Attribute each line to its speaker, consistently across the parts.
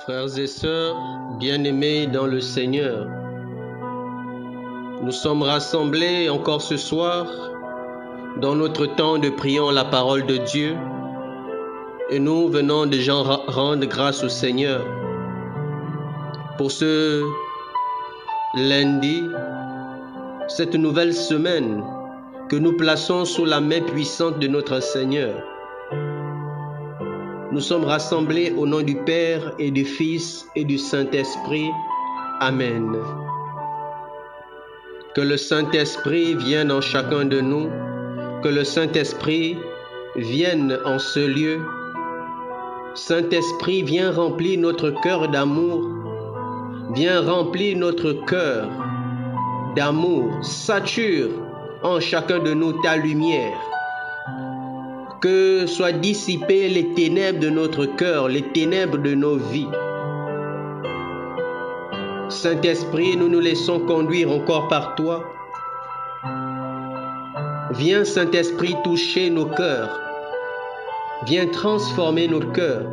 Speaker 1: Frères et sœurs, bien-aimés dans le Seigneur, nous sommes rassemblés encore ce soir dans notre temps de priant la parole de Dieu et nous venons déjà rendre grâce au Seigneur pour ce lundi, cette nouvelle semaine que nous plaçons sous la main puissante de notre Seigneur. Nous sommes rassemblés au nom du Père et du Fils et du Saint-Esprit. Amen. Que le Saint-Esprit vienne en chacun de nous, que le Saint-Esprit vienne en ce lieu. Saint-Esprit, viens remplir notre cœur d'amour, viens remplir notre cœur d'amour, sature en chacun de nous ta lumière. Que soient dissipées les ténèbres de notre cœur, les ténèbres de nos vies. Saint-Esprit, nous nous laissons conduire encore par toi. Viens, Saint-Esprit, toucher nos cœurs. Viens transformer nos cœurs.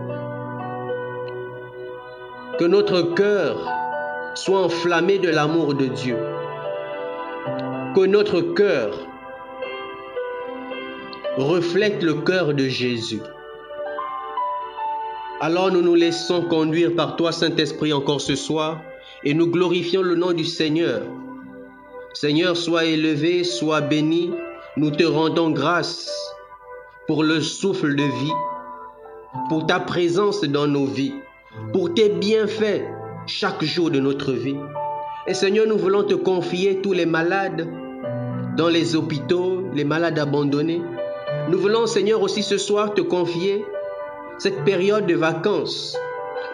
Speaker 1: Que notre cœur soit enflammé de l'amour de Dieu. Que notre cœur reflète le cœur de Jésus. Alors nous nous laissons conduire par toi, Saint-Esprit, encore ce soir, et nous glorifions le nom du Seigneur. Seigneur, sois élevé, sois béni. Nous te rendons grâce pour le souffle de vie, pour ta présence dans nos vies, pour tes bienfaits chaque jour de notre vie. Et Seigneur, nous voulons te confier tous les malades dans les hôpitaux, les malades abandonnés. Nous voulons, Seigneur, aussi ce soir te confier cette période de vacances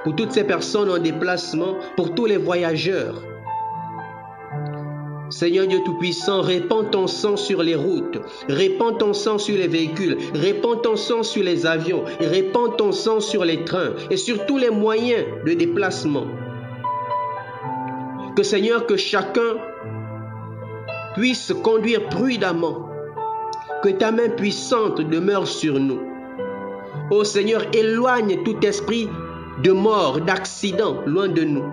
Speaker 1: pour toutes ces personnes en déplacement, pour tous les voyageurs. Seigneur Dieu Tout-Puissant, répands ton sang sur les routes, répands ton sang sur les véhicules, répands ton sang sur les avions, répands ton sang sur les trains et sur tous les moyens de déplacement. Que Seigneur, que chacun puisse conduire prudemment. Que ta main puissante demeure sur nous. Ô Seigneur, éloigne tout esprit de mort, d'accident, loin de nous.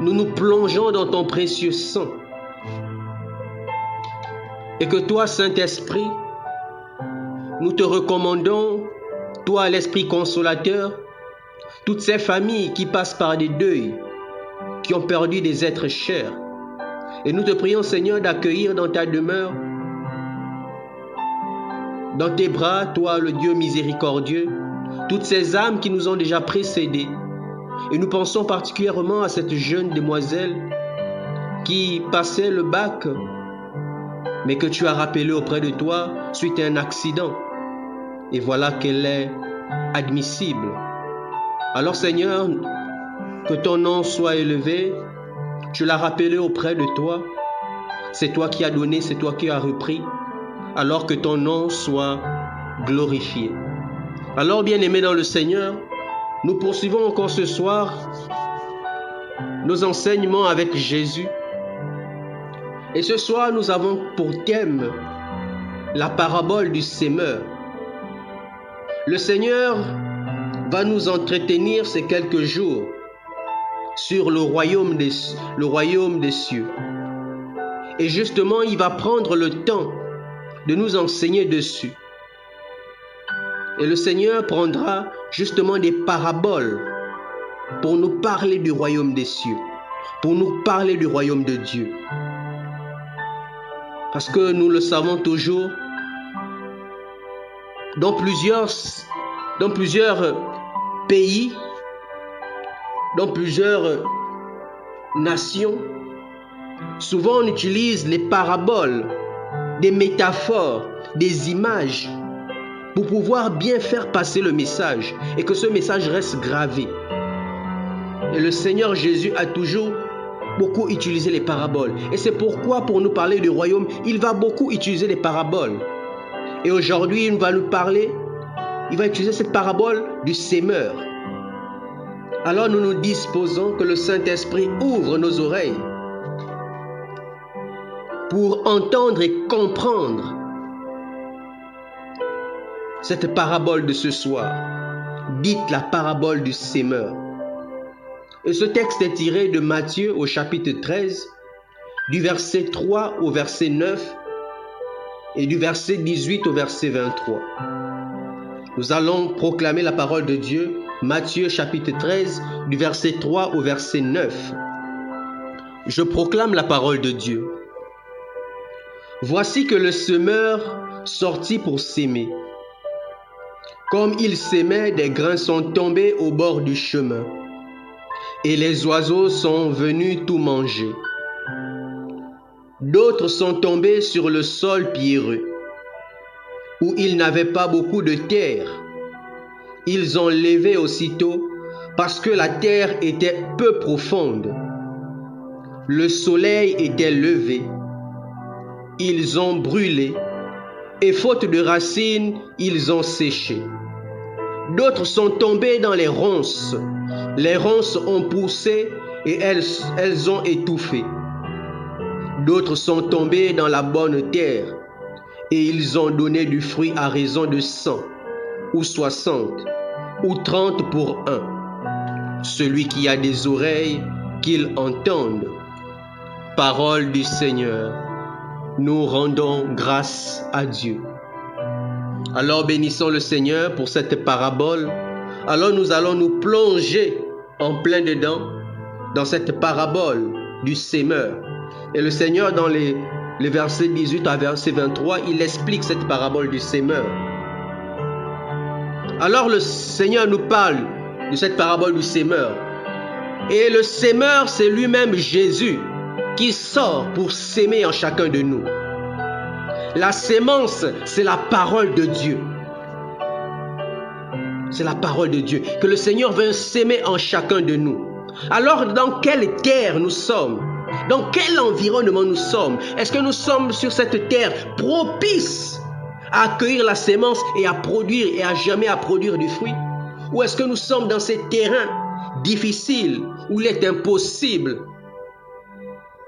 Speaker 1: Nous nous plongeons dans ton précieux sang. Et que toi, Saint-Esprit, nous te recommandons, toi, l'Esprit consolateur, toutes ces familles qui passent par des deuils, qui ont perdu des êtres chers. Et nous te prions, Seigneur, d'accueillir dans ta demeure, dans tes bras, toi, le Dieu miséricordieux, toutes ces âmes qui nous ont déjà précédés. Et nous pensons particulièrement à cette jeune demoiselle qui passait le bac, mais que tu as rappelé auprès de toi suite à un accident. Et voilà qu'elle est admissible. Alors, Seigneur, que ton nom soit élevé. Tu l'as rappelé auprès de toi. C'est toi qui as donné, c'est toi qui as repris. Alors que ton nom soit glorifié. Alors, bien-aimés dans le Seigneur, nous poursuivons encore ce soir nos enseignements avec Jésus. Et ce soir, nous avons pour thème la parabole du semeur. Le Seigneur va nous entretenir ces quelques jours sur le royaume des cieux. Et justement, il va prendre le temps de nous enseigner dessus. Et le Seigneur prendra justement des paraboles pour nous parler du royaume des cieux, pour nous parler du royaume de Dieu. Parce que nous le savons toujours, dans plusieurs pays, dans plusieurs nations, souvent on utilise les paraboles, des métaphores, des images pour pouvoir bien faire passer le message et que ce message reste gravé. Et le Seigneur Jésus a toujours beaucoup utilisé les paraboles. Et c'est pourquoi pour nous parler du royaume, il va beaucoup utiliser les paraboles. Et aujourd'hui, il va utiliser cette parabole du semeur. Alors nous nous disposons que le Saint-Esprit ouvre nos oreilles pour entendre et comprendre cette parabole de ce soir. dite la parabole du sémeur. Et ce texte est tiré de Matthieu au chapitre 13, du verset 3 au verset 9 et du verset 18 au verset 23. Nous allons proclamer la parole de Dieu, Matthieu chapitre 13, du verset 3 au verset 9. Je proclame la parole de Dieu. Voici que le semeur sortit pour s'aimer. Comme il s'aimait, des grains sont tombés au bord du chemin, et les oiseaux sont venus tout manger. D'autres sont tombés sur le sol pierreux, où il n'avait pas beaucoup de terre. Ils ont levé aussitôt, parce que la terre était peu profonde. Le soleil était levé. Ils ont brûlé, et faute de racines, ils ont séché. D'autres sont tombés dans les ronces. Les ronces ont poussé et elles ont étouffé. D'autres sont tombés dans la bonne terre et ils ont donné du fruit à raison de 100 ou 60 ou 30 pour un. Celui qui a des oreilles, qu'il entende. Parole du Seigneur. Nous rendons grâce à Dieu. Alors bénissons le Seigneur pour cette parabole. Alors nous allons nous plonger en plein dedans dans cette parabole du sémeur. Et le Seigneur, dans les versets 18 à verset 23, il explique cette parabole du sémeur. Alors le Seigneur nous parle de cette parabole du sémeur. Et le sémeur, c'est lui-même Jésus qui sort pour s'aimer en chacun de nous. La sémence, c'est la parole de Dieu. C'est la parole de Dieu que le Seigneur veut s'aimer en chacun de nous. Alors, dans quelle terre nous sommes? Dans quel environnement nous sommes? Est-ce que nous sommes sur cette terre propice à accueillir la sémence et à produire et à jamais à produire du fruit? Ou est-ce que nous sommes dans ces terrains difficiles où il est impossible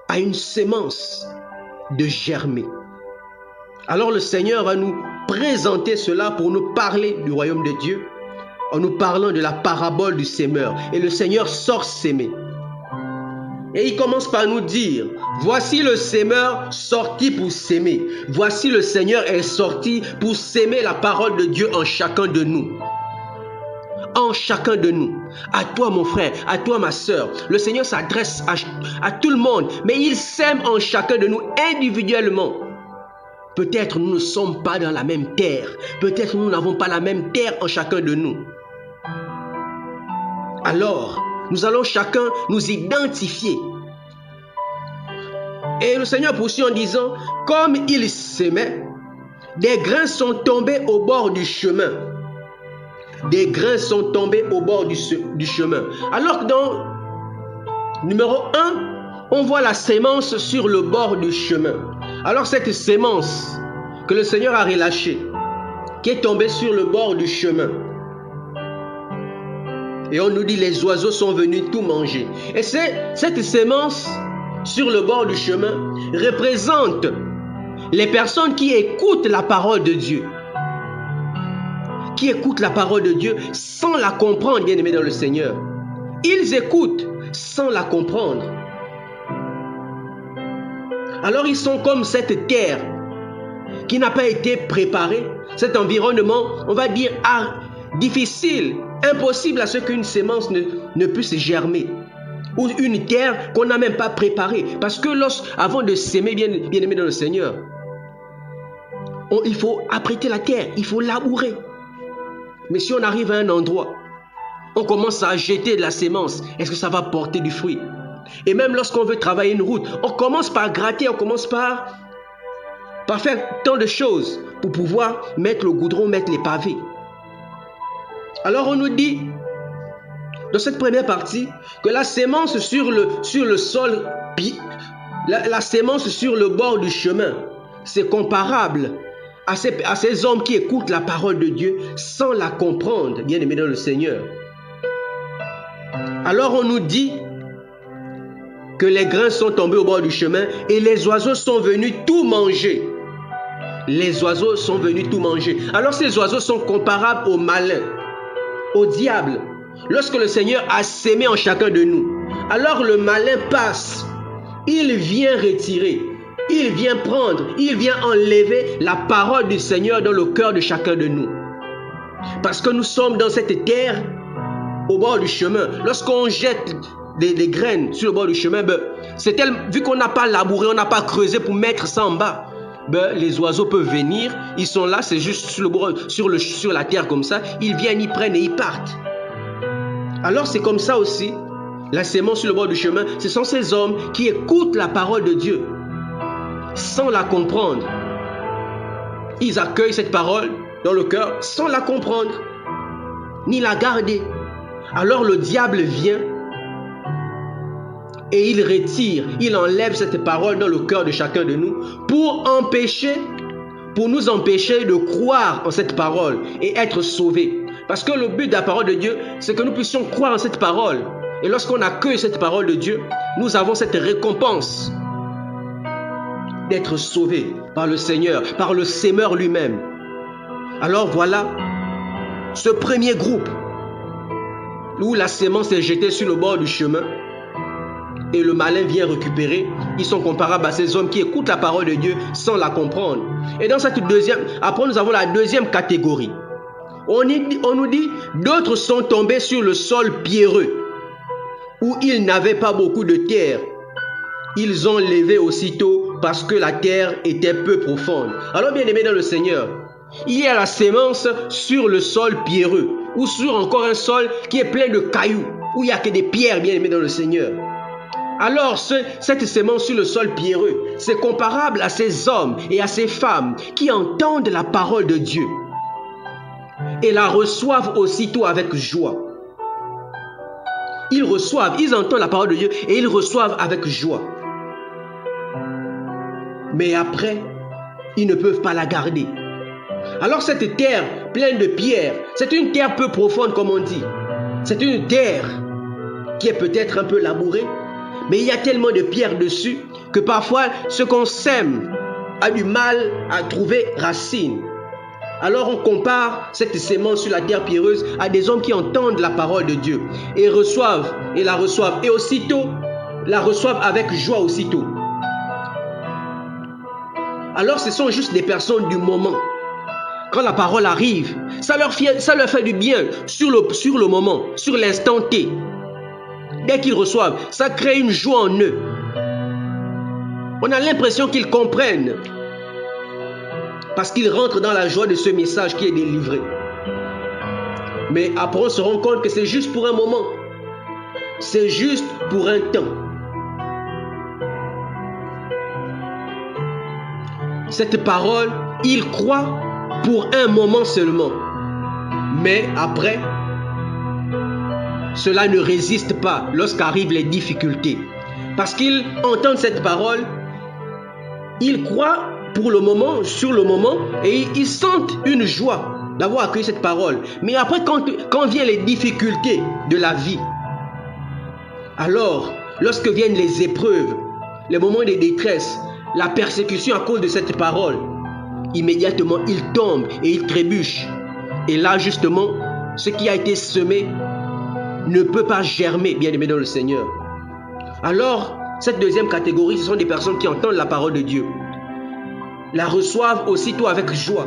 Speaker 1: à une sémence de germer? Alors le Seigneur va nous présenter cela pour nous parler du royaume de Dieu en nous parlant de la parabole du sémeur. Et le Seigneur sort s'aimer. Et il commence par nous dire, voici le sémeur sorti pour s'aimer. Voici le Seigneur est sorti pour s'aimer la parole de Dieu en chacun de nous. En chacun de nous. À toi mon frère, à toi ma sœur. Le Seigneur s'adresse à tout le monde, mais il s'aime en chacun de nous individuellement. Peut-être nous ne sommes pas dans la même terre. Peut-être nous n'avons pas la même terre en chacun de nous. Alors, nous allons chacun nous identifier. Et le Seigneur poursuit en disant, comme il s'aimait, des grains sont tombés au bord du chemin. Des grains sont tombés au bord du chemin. Alors que dans numéro 1, on voit la sémence sur le bord du chemin. Alors cette sémence que le Seigneur a relâchée, qui est tombée sur le bord du chemin, et on nous dit les oiseaux sont venus tout manger. Et cette sémence sur le bord du chemin représente les personnes qui écoutent la parole de Dieu. Qui écoutent la parole de Dieu sans la comprendre, bien-aimés dans le Seigneur. Ils écoutent sans la comprendre. Alors ils sont comme cette terre qui n'a pas été préparée, cet environnement, on va dire, difficile, impossible à ce qu'une sémence ne puisse germer. Ou une terre qu'on n'a même pas préparée. Parce que avant de s'aimer, bien-aimé dans le Seigneur, il faut apprêter la terre, il faut labourer. Mais si on arrive à un endroit, on commence à jeter de la sémence, est-ce que ça va porter du fruit? Et même lorsqu'on veut travailler une route, on commence par gratter, on commence par faire tant de choses pour pouvoir mettre le goudron, mettre les pavés. Alors on nous dit, dans cette première partie, que la sémence sur le sol, la sémence sur le bord du chemin, c'est comparable à ces hommes qui écoutent la parole de Dieu sans la comprendre, bien aimés dans le Seigneur. Alors on nous dit que les grains sont tombés au bord du chemin et les oiseaux sont venus tout manger. Les oiseaux sont venus tout manger. Alors ces oiseaux sont comparables aux malins. au diable. Lorsque le Seigneur a sémé en chacun de nous, alors le malin passe, il vient retirer, il vient prendre, il vient enlever la parole du Seigneur dans le cœur de chacun de nous. Parce que nous sommes dans cette terre au bord du chemin. Lorsqu'on jette des graines sur le bord du chemin, vu qu'on n'a pas labouré, on n'a pas creusé pour mettre ça en bas, les oiseaux peuvent venir, ils sont là, c'est juste sur le bord, sur la terre comme ça, ils viennent, ils prennent et ils partent. Alors c'est comme ça aussi, la sémence sur le bord du chemin, ce sont ces hommes qui écoutent la parole de Dieu sans la comprendre. Ils accueillent cette parole dans le cœur sans la comprendre, ni la garder. Alors le diable vient et il retire, il enlève cette parole dans le cœur de chacun de nous pour nous empêcher de croire en cette parole et être sauvés. Parce que le but de la parole de Dieu, c'est que nous puissions croire en cette parole. Et lorsqu'on accueille cette parole de Dieu, nous avons cette récompense d'être sauvés par le Seigneur, par le Sémeur lui-même. Alors voilà ce premier groupe où la sémence est jetée sur le bord du chemin et le malin vient récupérer. Ils sont comparables à ces hommes qui écoutent la parole de Dieu sans la comprendre. Et dans cette après nous avons la deuxième catégorie. On nous dit, d'autres sont tombés sur le sol pierreux, où ils n'avaient pas beaucoup de terre. Ils ont levé aussitôt parce que la terre était peu profonde. Alors bien aimés dans le Seigneur, il y a la sémence sur le sol pierreux, ou sur encore un sol qui est plein de cailloux, où il n'y a que des pierres, bien aimés dans le Seigneur. Alors cette sémence sur le sol pierreux, c'est comparable à ces hommes et à ces femmes qui entendent la parole de Dieu et la reçoivent aussitôt avec joie. Ils entendent la parole de Dieu et ils reçoivent avec joie. Mais après, ils ne peuvent pas la garder. Alors cette terre pleine de pierres, c'est une terre peu profonde comme on dit. C'est une terre qui est peut-être un peu labourée, mais il y a tellement de pierres dessus que parfois ce qu'on sème a du mal à trouver racine. Alors on compare cette sémence sur la terre pierreuse à des hommes qui entendent la parole de Dieu et la reçoivent et aussitôt la reçoivent avec joie aussitôt. Alors ce sont juste des personnes du moment. Quand la parole arrive, ça leur fait du bien sur le moment, sur l'instant T. Dès qu'ils reçoivent, ça crée une joie en eux. On a l'impression qu'ils comprennent. Parce qu'ils rentrent dans la joie de ce message qui est délivré. Mais après, on se rend compte que c'est juste pour un moment. C'est juste pour un temps. Cette parole, ils croient pour un moment seulement. Mais après, cela ne résiste pas lorsqu'arrivent les difficultés. Parce qu'ils entendent cette parole, ils croient pour le moment, sur le moment, et ils sentent une joie d'avoir accueilli cette parole. Mais après, quand viennent les difficultés de la vie, alors, lorsque viennent les épreuves, les moments de détresse, la persécution à cause de cette parole, immédiatement, ils tombent et ils trébuchent. Et là, justement, ce qui a été semé ne peut pas germer, bien aimé dans le Seigneur. Alors, cette deuxième catégorie, ce sont des personnes qui entendent la parole de Dieu, la reçoivent aussitôt avec joie.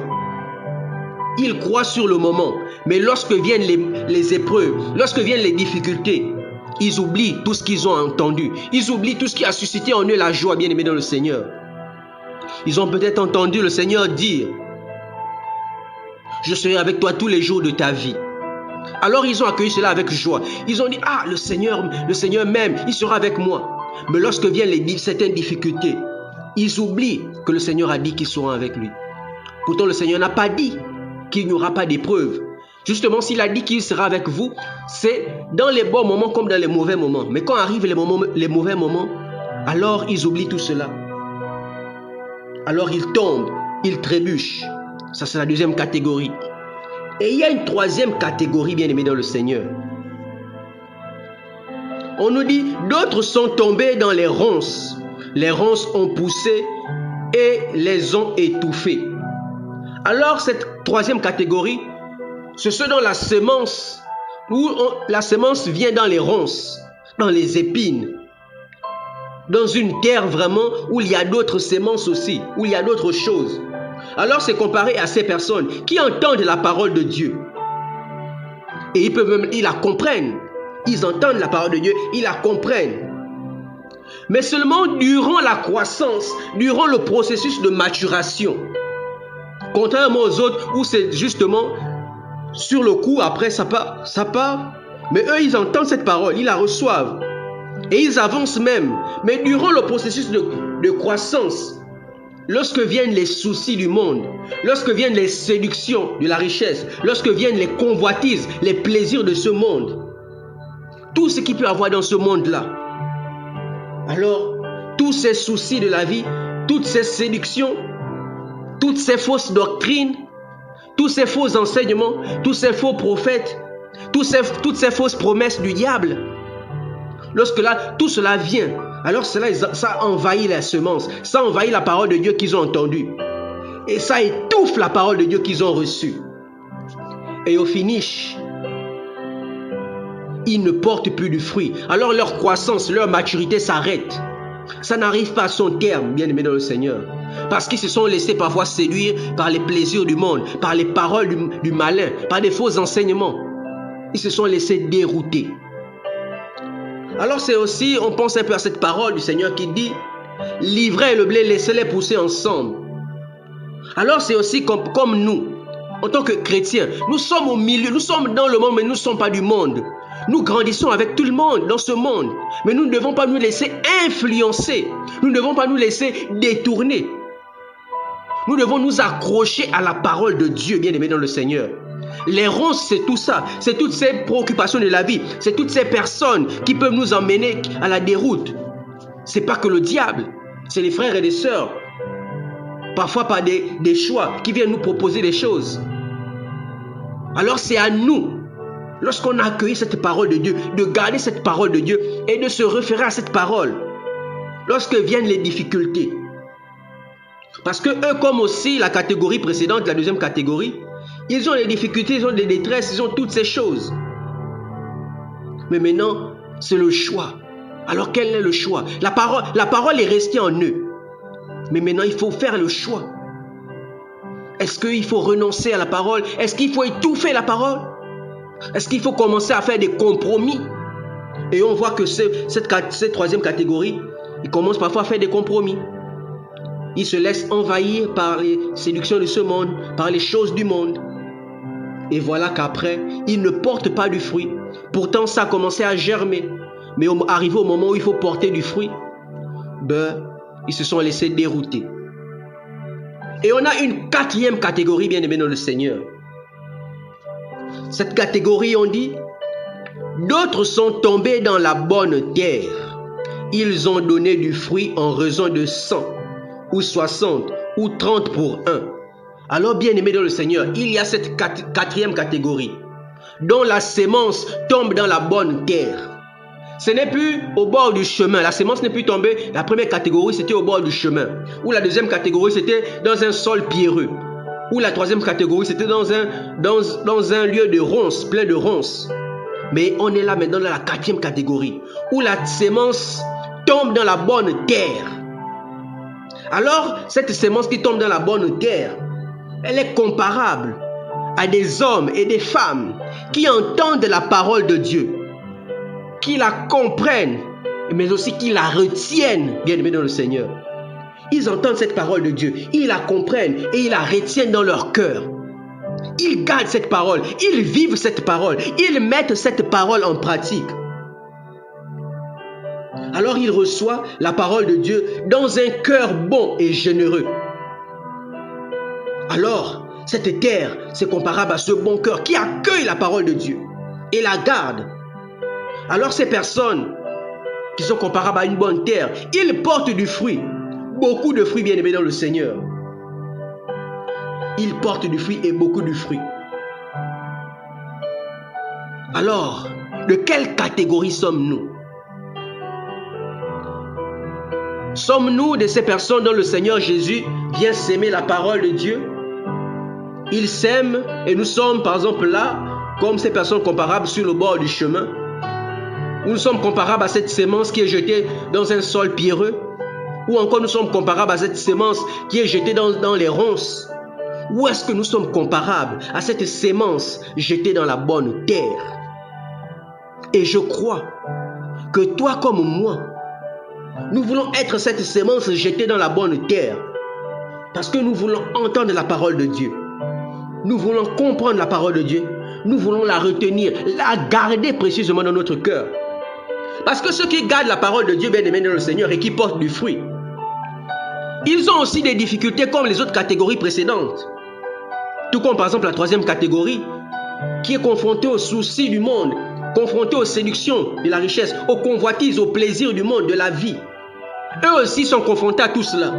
Speaker 1: Ils croient sur le moment, mais lorsque viennent les épreuves, lorsque viennent les difficultés, ils oublient tout ce qu'ils ont entendu. Ils oublient tout ce qui a suscité en eux la joie, bien aimé dans le Seigneur. Ils ont peut-être entendu le Seigneur dire « Je serai avec toi tous les jours de ta vie ». Alors ils ont accueilli cela avec joie. Ils ont dit « Ah, le Seigneur même, il sera avec moi ». Mais lorsque viennent certaines difficultés, ils oublient que le Seigneur a dit qu'ils seront avec lui. Pourtant, le Seigneur n'a pas dit qu'il n'y aura pas d'épreuve. Justement, s'il a dit qu'il sera avec vous, c'est dans les bons moments comme dans les mauvais moments. Mais quand arrivent les mauvais moments, alors ils oublient tout cela. Alors ils tombent, ils trébuchent. Ça, c'est la deuxième catégorie. Et il y a une troisième catégorie, bien aimée dans le Seigneur. On nous dit, d'autres sont tombés dans les ronces. Les ronces ont poussé et les ont étouffés. Alors cette troisième catégorie, c'est ceux dont la semence où la semence vient dans les ronces, dans les épines, dans une terre vraiment où il y a d'autres semences aussi, où il y a d'autres choses. Alors c'est comparé à ces personnes qui entendent la parole de Dieu. Et ils la comprennent. Ils entendent la parole de Dieu, ils la comprennent. Mais seulement durant la croissance, durant le processus de maturation. Contrairement aux autres où c'est justement sur le coup, après ça part. Mais eux, ils entendent cette parole, ils la reçoivent. Et ils avancent même. Mais durant le processus de croissance, lorsque viennent les soucis du monde, lorsque viennent les séductions de la richesse, lorsque viennent les convoitises, les plaisirs de ce monde, tout ce qu'il peut avoir dans ce monde-là, alors tous ces soucis de la vie, toutes ces séductions, toutes ces fausses doctrines, tous ces faux enseignements, tous ces faux prophètes, toutes ces fausses promesses du diable, lorsque là, tout cela vient, alors ça envahit la semence, ça envahit la parole de Dieu qu'ils ont entendue. Et ça étouffe la parole de Dieu qu'ils ont reçue. Et au finish, ils ne portent plus de fruits. Alors leur croissance, leur maturité s'arrête. Ça n'arrive pas à son terme, bien-aimés dans le Seigneur. Parce qu'ils se sont laissés parfois séduire par les plaisirs du monde, par les paroles du malin, par des faux enseignements. Ils se sont laissés dérouter. Alors c'est aussi, on pense un peu à cette parole du Seigneur qui dit « L'ivraie et le blé, laissez-les pousser ensemble ». Alors c'est aussi comme nous, en tant que chrétiens, nous sommes au milieu, nous sommes dans le monde, mais nous ne sommes pas du monde. Nous grandissons avec tout le monde dans ce monde, mais nous ne devons pas nous laisser influencer. Nous ne devons pas nous laisser détourner. Nous devons nous accrocher à la parole de Dieu, bien-aimés dans le Seigneur. Les ronces, c'est tout ça. C'est toutes ces préoccupations de la vie. C'est toutes ces personnes qui peuvent nous emmener à la déroute. C'est pas que le diable. C'est les frères et les sœurs. Parfois par des choix qui viennent nous proposer des choses. Alors c'est à nous, lorsqu'on a accueilli cette parole de Dieu, de garder cette parole de Dieu et de se référer à cette parole. Lorsque viennent les difficultés. Parce que eux, comme aussi la catégorie précédente, la deuxième catégorie, ils ont des difficultés, ils ont des détresses, ils ont toutes ces choses. Mais maintenant, c'est le choix. Alors quel est le choix? La parole est restée en eux. Mais maintenant, il faut faire le choix. Est-ce qu'il faut renoncer à la parole? Est-ce qu'il faut étouffer la parole? Est-ce qu'il faut commencer à faire des compromis? Et on voit que cette troisième catégorie, ils commencent parfois à faire des compromis. Ils se laissent envahir par les séductions de ce monde, par les choses du monde. Et voilà qu'après, ils ne portent pas du fruit. Pourtant, ça a commencé à germer. Mais arrivé au moment où il faut porter du fruit, ils se sont laissés dérouter. Et on a une quatrième catégorie, bien-aimés dans le Seigneur. Cette catégorie, on dit, d'autres sont tombés dans la bonne terre. Ils ont donné du fruit en raison de 100, ou 60, ou 30 pour un. Alors, bien-aimés dans le Seigneur, il y a cette quatrième catégorie, dont la sémence tombe dans la bonne terre. Ce n'est plus au bord du chemin. La sémence n'est plus tombée. La première catégorie, c'était au bord du chemin. Ou la deuxième catégorie, c'était dans un sol pierreux. Ou la troisième catégorie, c'était dans un lieu de ronces, plein de ronces. Mais on est là maintenant dans la quatrième catégorie, où la sémence tombe dans la bonne terre. Alors, cette sémence qui tombe dans la bonne terre, elle est comparable à des hommes et des femmes qui entendent la parole de Dieu, qui la comprennent, mais aussi qui la retiennent, bien-aimés dans le Seigneur. Ils entendent cette parole de Dieu, ils la comprennent et ils la retiennent dans leur cœur. Ils gardent cette parole, ils vivent cette parole, ils mettent cette parole en pratique. Alors ils reçoivent la parole de Dieu dans un cœur bon et généreux. Alors, cette terre, c'est comparable à ce bon cœur qui accueille la parole de Dieu et la garde. Alors ces personnes qui sont comparables à une bonne terre, ils portent du fruit, beaucoup de fruits, bien-aimés dans le Seigneur. Ils portent du fruit et beaucoup de fruits. Alors, de quelle catégorie sommes-nous? Sommes-nous de ces personnes dont le Seigneur Jésus vient s'aimer la parole de Dieu? Il sème et nous sommes par exemple là, comme ces personnes comparables sur le bord du chemin, ou nous sommes comparables à cette sémence qui est jetée dans un sol pierreux, ou encore nous sommes comparables à cette sémence qui est jetée dans les ronces. Ou est-ce que nous sommes comparables à cette sémence jetée dans la bonne terre? Et je crois que toi comme moi, nous voulons être cette sémence jetée dans la bonne terre parce que nous voulons entendre la parole de Dieu. Nous voulons comprendre la parole de Dieu. Nous voulons la retenir, la garder précisément dans notre cœur. Parce que ceux qui gardent la parole de Dieu, bien aimés dans le Seigneur, et qui portent du fruit, ils ont aussi des difficultés comme les autres catégories précédentes. Tout comme par exemple la troisième catégorie, qui est confrontée aux soucis du monde, confrontée aux séductions de la richesse, aux convoitises, aux plaisirs du monde, de la vie. Eux aussi sont confrontés à tout cela.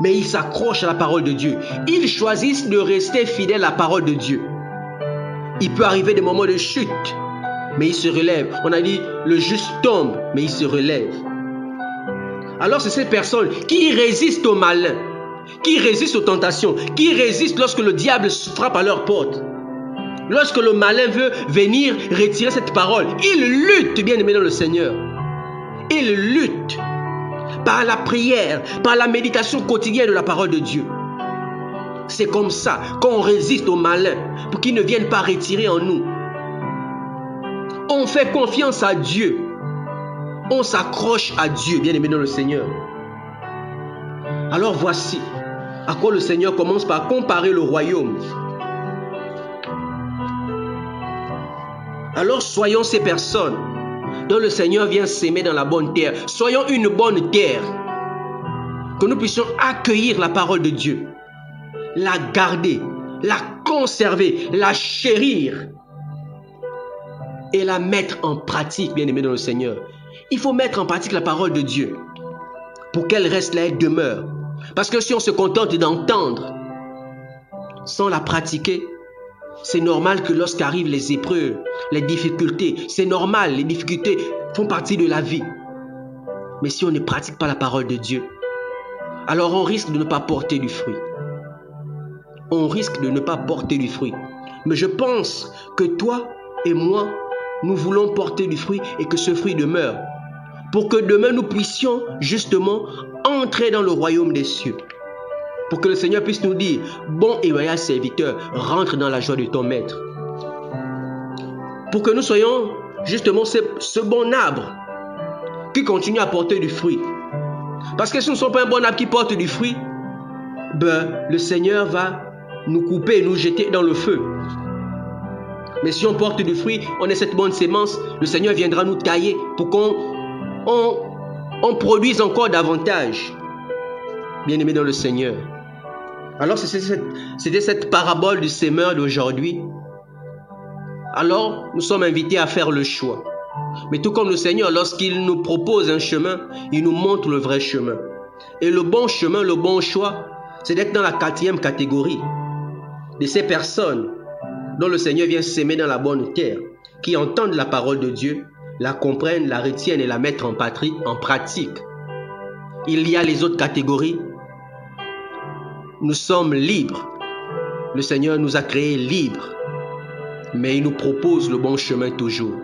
Speaker 1: Mais ils s'accrochent à la parole de Dieu. Ils choisissent de rester fidèles à la parole de Dieu. Il peut arriver des moments de chute, mais ils se relèvent. On a dit, le juste tombe, mais il se relève. Alors c'est ces personnes qui résistent au malin, qui résistent aux tentations, qui résistent lorsque le diable frappe à leur porte. Lorsque le malin veut venir retirer cette parole, ils luttent, bien aimés dans le Seigneur. Ils luttent par la prière, par la méditation quotidienne de la parole de Dieu. C'est comme ça qu'on résiste au malin pour qu'il ne vienne pas retirer en nous. On fait confiance à Dieu. On s'accroche à Dieu, bien aimé dans le Seigneur. Alors voici à quoi le Seigneur commence par comparer le royaume. Alors soyons ces personnes dont le Seigneur vient s'aimer dans la bonne terre. Soyons une bonne terre. Que nous puissions accueillir la parole de Dieu, la garder, la conserver, la chérir et la mettre en pratique, bien aimé dans le Seigneur. Il faut mettre en pratique la parole de Dieu pour qu'elle reste là et demeure. Parce que si on se contente d'entendre sans la pratiquer, c'est normal que lorsqu'arrivent les épreuves, les difficultés, c'est normal, les difficultés font partie de la vie. Mais si on ne pratique pas la parole de Dieu, alors on risque de ne pas porter du fruit. On risque de ne pas porter du fruit. Mais je pense que toi et moi, nous voulons porter du fruit et que ce fruit demeure. Pour que demain nous puissions justement entrer dans le royaume des cieux. Pour que le Seigneur puisse nous dire, bon et loyal serviteur, rentre dans la joie de ton maître. Pour que nous soyons justement ce bon arbre qui continue à porter du fruit. Parce que si nous ne sommes pas un bon arbre qui porte du fruit, le Seigneur va nous couper et nous jeter dans le feu. Mais si on porte du fruit, on est cette bonne sémence, le Seigneur viendra nous tailler pour qu'on produise encore davantage. Bien-aimés dans le Seigneur. Alors c'était cette parabole du semeur d'aujourd'hui. Alors nous sommes invités à faire le choix. Mais tout comme le Seigneur, lorsqu'il nous propose un chemin, il nous montre le vrai chemin. Et le bon chemin, le bon choix, c'est d'être dans la 4e catégorie de ces personnes dont le Seigneur vient s'aimer dans la bonne terre, qui entendent la parole de Dieu, la comprennent, la retiennent et la mettent en pratique. Il y a les autres catégories. Nous sommes libres. Le Seigneur nous a créés libres. Mais il nous propose le bon chemin toujours.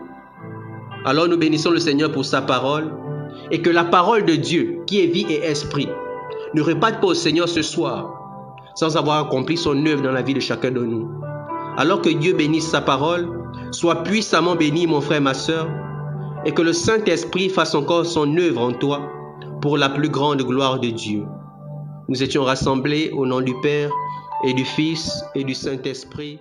Speaker 1: Alors nous bénissons le Seigneur pour sa parole. Et que la parole de Dieu, qui est vie et esprit, ne reparte pas au Seigneur ce soir, sans avoir accompli son œuvre dans la vie de chacun de nous. Alors que Dieu bénisse sa parole, sois puissamment béni mon frère, ma sœur, et que le Saint-Esprit fasse encore son œuvre en toi, pour la plus grande gloire de Dieu. Nous étions rassemblés au nom du Père et du Fils et du Saint-Esprit.